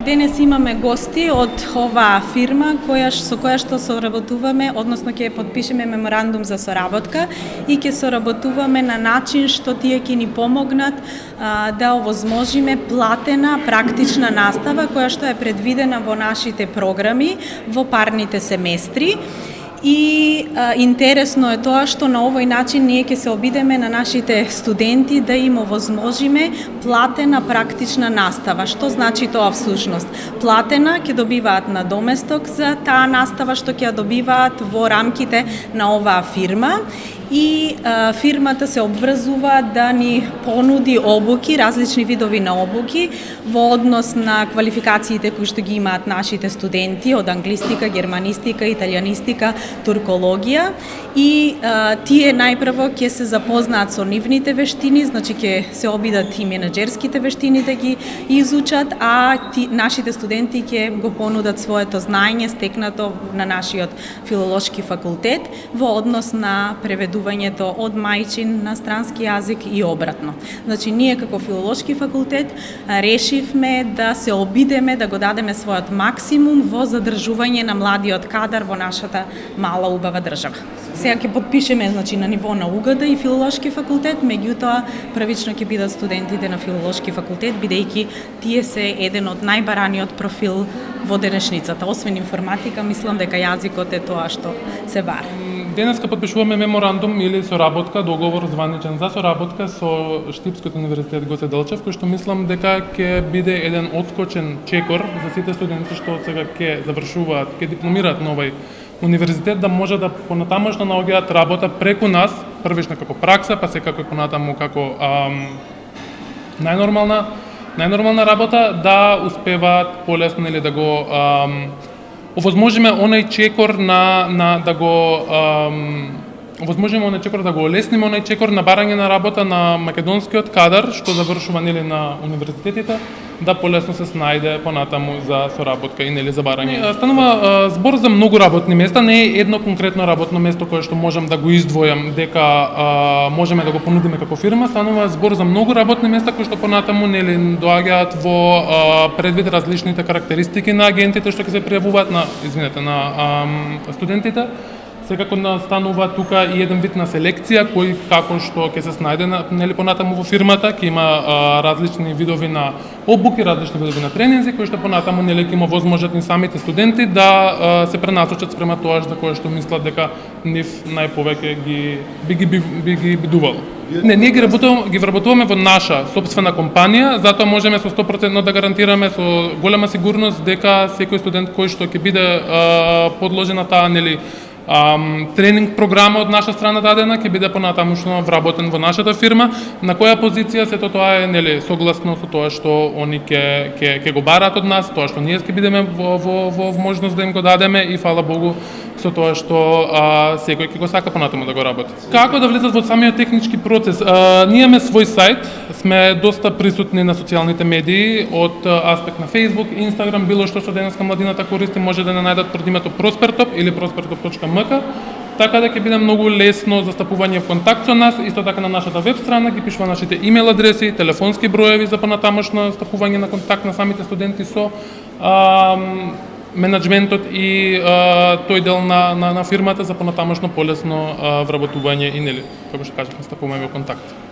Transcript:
Денес имаме гости од оваа фирма со која што соработуваме, односно ќе потпишеме меморандум за соработка и ќе соработуваме на начин што тие ќе ни помогнат да овозможиме платена практична настава која што е предвидена во нашите програми во парните семестри. И интересно е тоа што на овој начин ние ќе се обидеме на нашите студенти да им овозможиме платена практична настава. Што значи тоа всушност? Платена ќе добиваат надоместок за таа настава што ќе ја добиваат во рамките на оваа фирма и фирмата се обврзува да ни понуди обуки, различни видови на обуки во однос на квалификациите кои што ги имаат нашите студенти од англистика, германистика, италијанистика, туркологија и тие најпрво ќе се запознаат со нивните вештини, значи ќе се обидат и менаџерските вештини да ги изучат, а нашите студенти ќе го понудат своето знаење стекнато на нашиот филолошки факултет во однос на преведувањето од мајчин на странски јазик и обратно. Значи, ние како филолошки факултет решивме да се обидеме да го дадеме својот максимум во задржување на младиот кадар во нашата мала убава држава. Сега ќе потпишеме, значи, на ниво на УГД и филолошки факултет, меѓутоа првично ќе бидат студентите на филолошки факултет, бидејќи тие се еден од најбараниот профил во денешницата. Освен информатика, мислам дека јазикот е тоа што се бара. Денеска потпишуваме меморандум или соработка, договор званичен за соработка со Штипскиот универзитет Гоце Делчев, кој што мислам дека ќе биде еден отскочен чекор за сите студенти што сега ќе завршуваат, ќе дипломираат на овој универзитет, да може да понатамошно наоѓаат работа преку нас, првично како пракса, па секако и понатаму како најнормална работа, да успеваат полесно или да го овозможиме онај чекор да го олесниме онај чекор на барање на работа на македонскиот кадар што завршува нели на универзитетите, да полесно се снајде понатаму за соработка и нели за барање. Станува збор за многу работни места, не е едно конкретно работно место кое што можам да го издвојам дека можеме да го понудиме како фирма, станува збор за многу работни места кои што понатаму нели доаѓаат во предвид различните карактеристики на агентите што ќе се пријавуваат на студентите. Секако настанува тука и еден вид на селекција кој како што ќе се снајде нели понатаму во фирмата, ќе има различни видови на обуки, различни видови на тренинзи кои што понатаму нели ќе има возможност и самите студенти да се пренасочат спрема тоа за кое што мислат дека нив најповеќе би ги бидувало. Не, ние ги вработуваме во наша сопствена компанија, затоа можеме со 100% да гарантираме со голема сигурност дека секој студент кој што ќе биде подложен на таа нели тренинг програма од наша страна дадена ќе биде понатамушно вработен во нашата фирма, на која позиција сето тоа е нели согласно со тоа што они ќе го бараат од нас, тоа што ние ќе бидеме во можност да им го дадеме и фала Богу со тоа што секој ќе го сака понатаму да го работи. Како да влезат во самиот технички процес? Ние имаме свој сајт, сме доста присутни на социјалните медии, од аспект на Facebook, Instagram, било што денеска младината користи, може да не најдат пред името Prospertop или prospertop.mk, така да ќе биде многу лесно застапување в контакт со нас. Исто така на нашата веб страна ги пишува нашите имейл адреси, телефонски броеви за понатамошно стапување на контакт на самите студенти со менеджментот и тој дел на фирмата за понатамошно полесно вработување и нели, како што кажав, настапуваме во контакт.